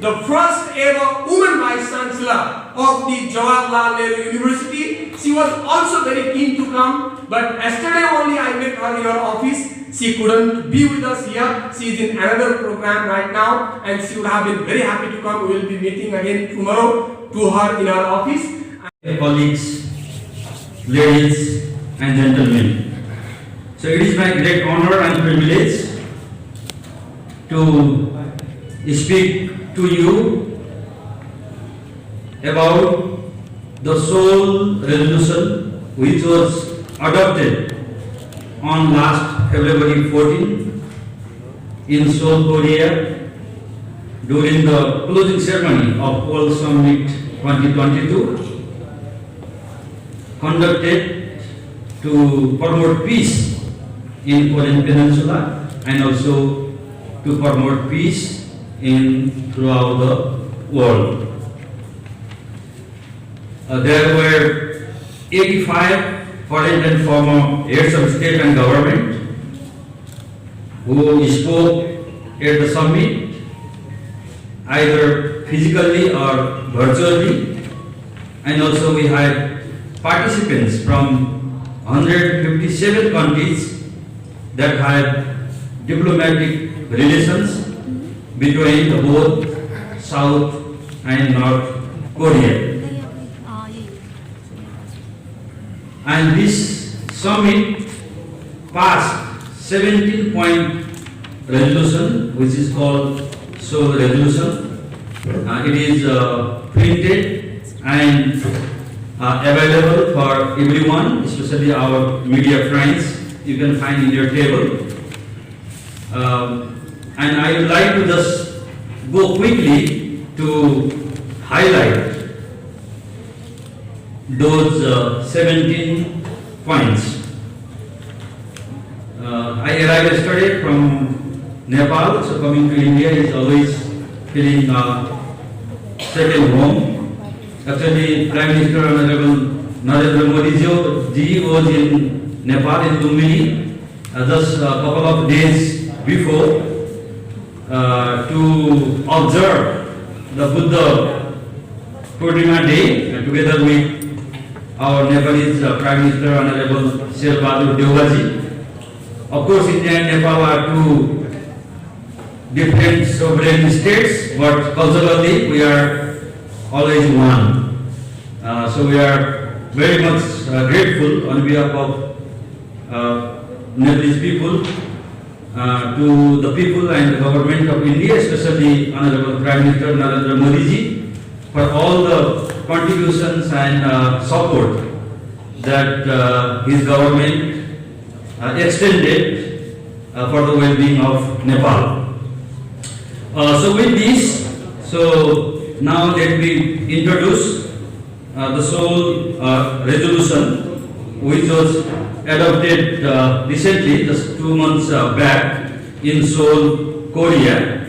the first ever woman Vice Chancellor of the Jawaharlal Nehru University. She was also very keen to come, but yesterday only I met her in her office. She couldn't be with us here. She is in another program right now, and she would have been very happy to come. We will be meeting again tomorrow to her in her office. Colleagues, ladies and gentlemen, so it is my great honor and privilege to speak to you about the Seoul resolution which was adopted on last February 14 in Seoul, Korea during the closing ceremony of World Summit 2022 conducted to promote peace in Korean Peninsula and also to promote peace throughout the world. There were 85 foreign and former heads of state and government who spoke at the summit, either physically or virtually, and also we had participants from 157 countries that had diplomatic relations between both South and North Korea. And this summit passed 17-point resolution, which is called Seoul Resolution. It is printed and available for everyone, especially our media friends. You can find in your table. And I would like to just go quickly to highlight those 17 points. I arrived yesterday from Nepal, so coming to India is always feeling settled home. Actually, Prime Minister Honorable Narendra Modi ji was in Nepal in Lumbini just a couple of days before to observe the Buddha Purnima Day together with our Nepalese Prime Minister Honorable Sherbahadur Deubaji. Of course, India and Nepal are two different sovereign states, but culturally we are always one. So we are very much grateful on behalf of Nepalese people to the people and the government of India, especially Honorable Prime Minister Narendra Modi ji, for all the contributions and support that his government extended for the well-being of Nepal. So with this, so now let me introduce the Seoul resolution, which was adopted recently, just 2 months back in Seoul, Korea.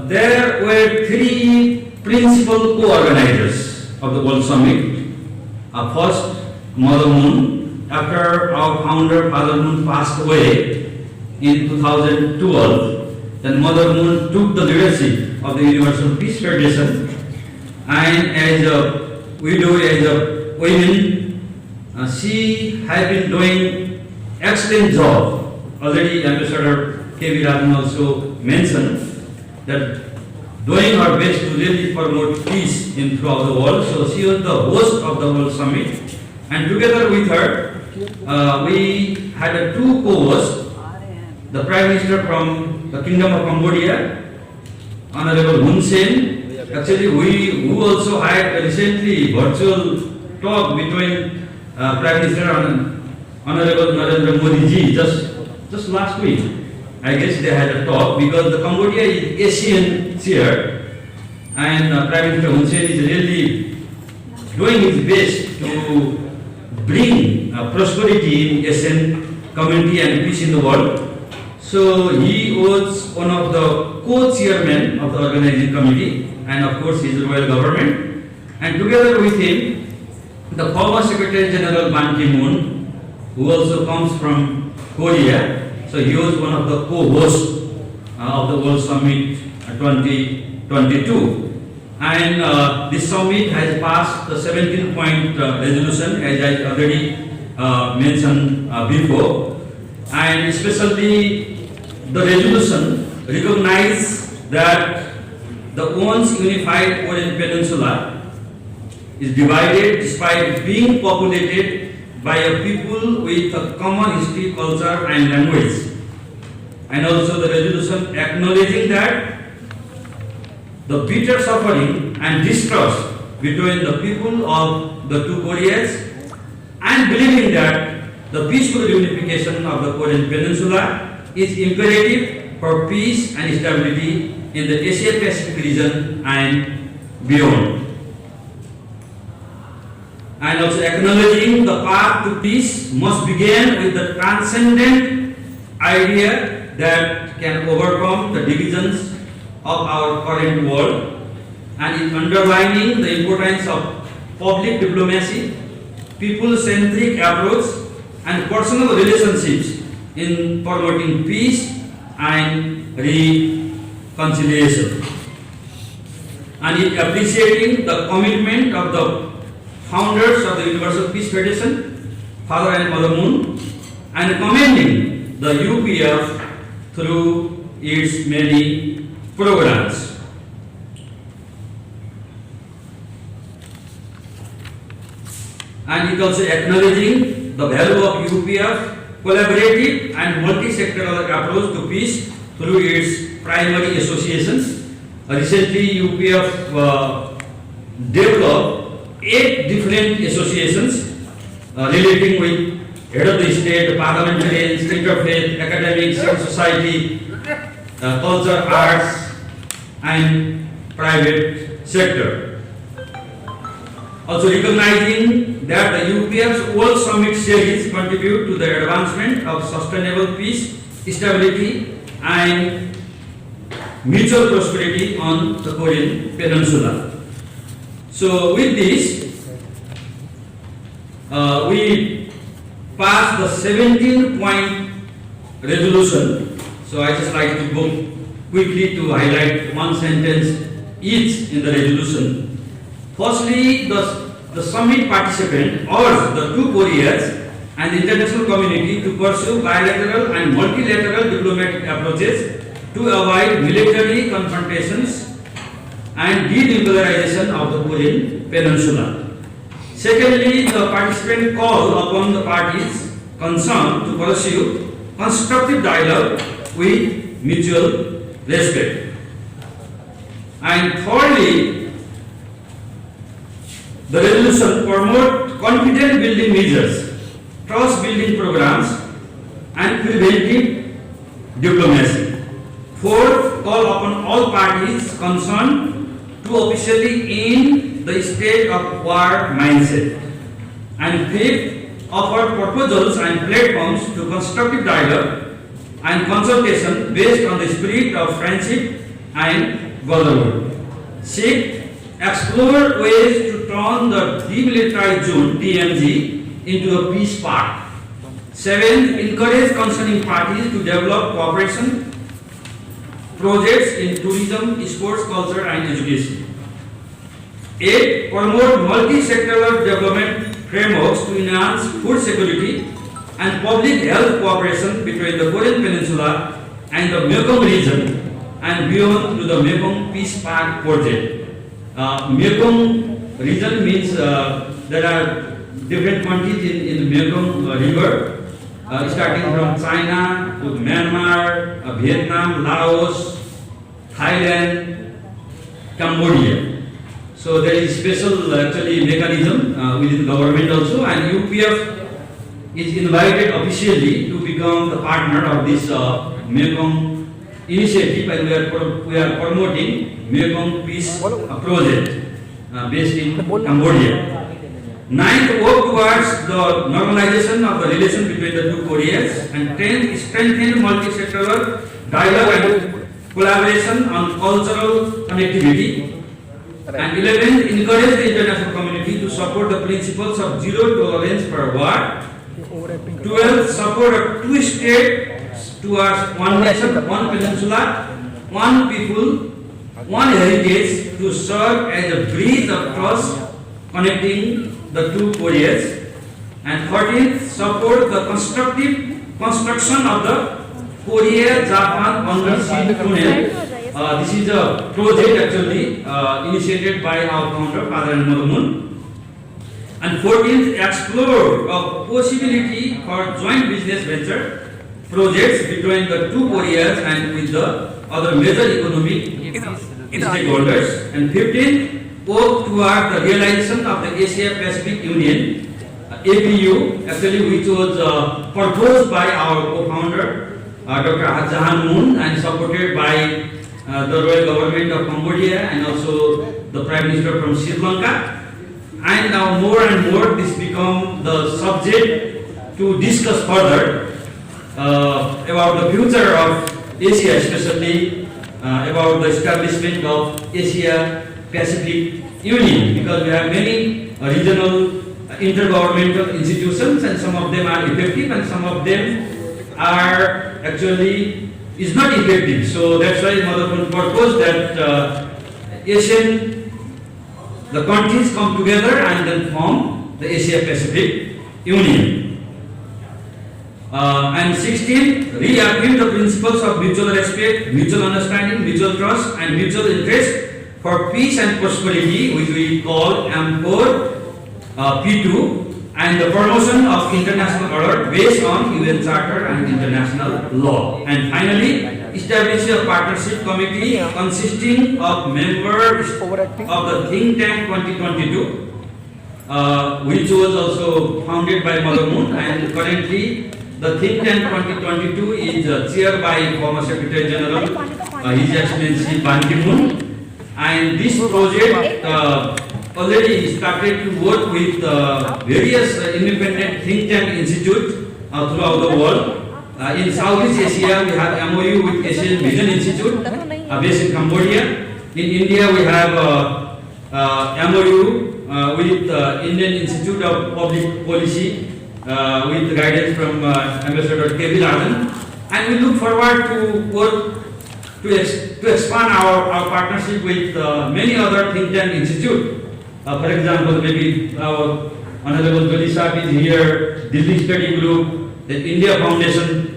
There were 3 principal co-organizers of the World Summit. First, Mother Moon. After our founder, Father Moon, passed away in 2012, then Mother Moon took the leadership of the Universal Peace Federation, and as a widow, as a woman, she has been doing excellent job. Already Ambassador K.V. Rajan also mentioned that doing her best to really promote peace throughout the world. So she was the host of the World Summit, and together with her, we had 2 co-hosts, the Prime Minister from the Kingdom of Cambodia, Honorable Hun Sen. Actually, we also had recently virtual talk between Prime Minister and Honorable Narendra Modi ji just last week. I guess they had a talk because the Cambodia is Asian chair, and Prime Minister Hun Sen is really doing his best to bring prosperity in Asian community and peace in the world. So he was one of the co-chairmen of the organizing committee, and of course his royal government. And together with him, the former Secretary General Ban Ki-moon, who also comes from Korea. So he was one of the co-hosts of the World Summit 2022. And this summit has passed the 17-point resolution, as I already mentioned before, and especially the resolution recognizes that the once unified Korean Peninsula is divided despite being populated by a people with a common history, culture and language. And also the resolution acknowledging that the bitter suffering and distrust between the people of the two Koreas, and believing that the peaceful unification of the Korean Peninsula is imperative for peace and stability in the Asia-Pacific region and beyond. And also acknowledging the path to peace must begin with the transcendent idea that can overcome the divisions of our current world, and in underlining the importance of public diplomacy, people-centric approach and personal relationships in promoting peace and reconciliation. And in appreciating the commitment of the founders of the Universal Peace Federation, Father and Mother Moon, and commending the UPF through its many programs. And it also acknowledging the value of UPF collaborative and multi-sectoral approach to peace through its primary associations. Recently, UPF developed 8 different associations relating with head of the state, parliamentarians, interfaith, academics, civil society, culture, arts, and private sector. Also recognizing that the UPF's World Summit series contribute to the advancement of sustainable peace, stability, and mutual prosperity on the Korean Peninsula. So with this, we passed the 17-point resolution. So I just like to go quickly to highlight one sentence each in the resolution. Firstly, the summit participant urged the two Koreas and the international community to pursue bilateral and multilateral diplomatic approaches to avoid military confrontations and denuclearization of the Korean Peninsula. Secondly, the participant called upon the parties concerned to pursue constructive dialogue with mutual respect. And thirdly, the resolution promote confidence building measures, trust building programs, and preventive diplomacy. Fourth, call upon all parties concerned to officially end the state of war mindset. And fifth, offer proposals and platforms to constructive dialogue and consultation based on the spirit of friendship and brotherhood. Sixth, explore ways to turn the demilitarized zone (DMZ) into a peace park. Seventh, encourage concerning parties to develop cooperation projects in tourism, sports, culture, and education. Eighth, promote multi-sectoral development frameworks to enhance food security and public health cooperation between the Korean Peninsula and the Mekong region and beyond to the Mekong Peace Park project. Mekong region means there are different countries in the Mekong river, starting from China to Myanmar, Vietnam, Laos, Thailand, Cambodia. So there is special actually mechanism within government also, and UPF is invited officially to become the partner of this Mekong initiative, and we are promoting Mekong Peace Project based in Cambodia. Ninth, work towards the normalization of the relation between the two Koreas, and 10th, strengthen multi-sectoral dialogue and collaboration on cultural connectivity. And 11th, encourage the international community to support the principles of zero tolerance for war. 12th, support a two-state towards one nation, one peninsula, one people, One heritage to serve as a bridge of trust connecting the two Koreas. And 14th, support the construction of the Korea-Japan undersea tunnel. This is a project actually initiated by our founder, Father and Mother Moon. And 14th, explore a possibility for joint business venture projects between the two Koreas and with the other major economic stakeholders. And 15th, work toward the realization of the Asia Pacific Union, APU, actually which was proposed by our co-founder, Dr. Jahan Moon, and supported by the royal government of Cambodia and also the Prime Minister from Sri Lanka. And now more and more this become the subject to discuss further about the future of Asia, especially about the establishment of Asia Pacific Union, because we have many regional intergovernmental institutions, and some of them are effective and some of them are actually is not effective. So that's why Mother Moon proposed that the countries come together and then form the Asia Pacific Union. And 16, reaffirm the principles of mutual respect, mutual understanding, mutual trust, and mutual interest for peace and prosperity, which we call M4 P2, and the promotion of international order based on UN Charter and international law. And finally, establish a partnership committee consisting of members of the think tank 2022, which was also founded by Mother Moon, and currently the think tank 2022 is chaired by former Secretary General His Excellency Ban Ki-moon. And this project already started to work with various independent think tank institutes throughout the world. In Southeast Asia, we have MOU with Asian Vision Institute based in Cambodia. In India, we have MOU with Indian Institute of Public Policy with guidance from Ambassador K.V. Rajan. And we look forward to work to expand our partnership with many other think tank institutes. For example, maybe our Honorable Felicitation is here, Delhi Study Group, the India Foundation,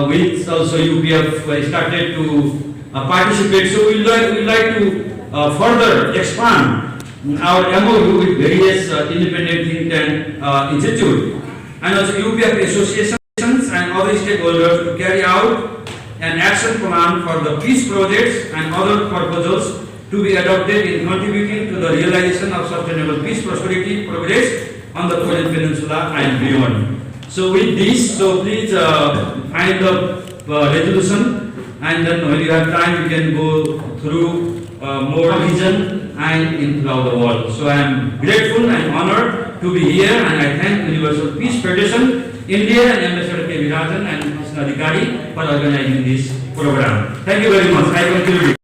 which also UPF started to participate. So we like to further expand our MOU with various independent think tank institutes, and also UPF associations and other stakeholders to carry out an action plan for the peace projects and other proposals to be adopted in contributing to the realization of sustainable peace, prosperity, progress on the Korean Peninsula and beyond. So with this, so please find the resolution, and then when you have time, you can go through more region and in throughout the world. So I am grateful and honored to be here, and I thank Universal Peace Federation, India, and Ambassador K.V. Rajan and Krishna Adhikari for organizing this program. Thank you very much. I conclude.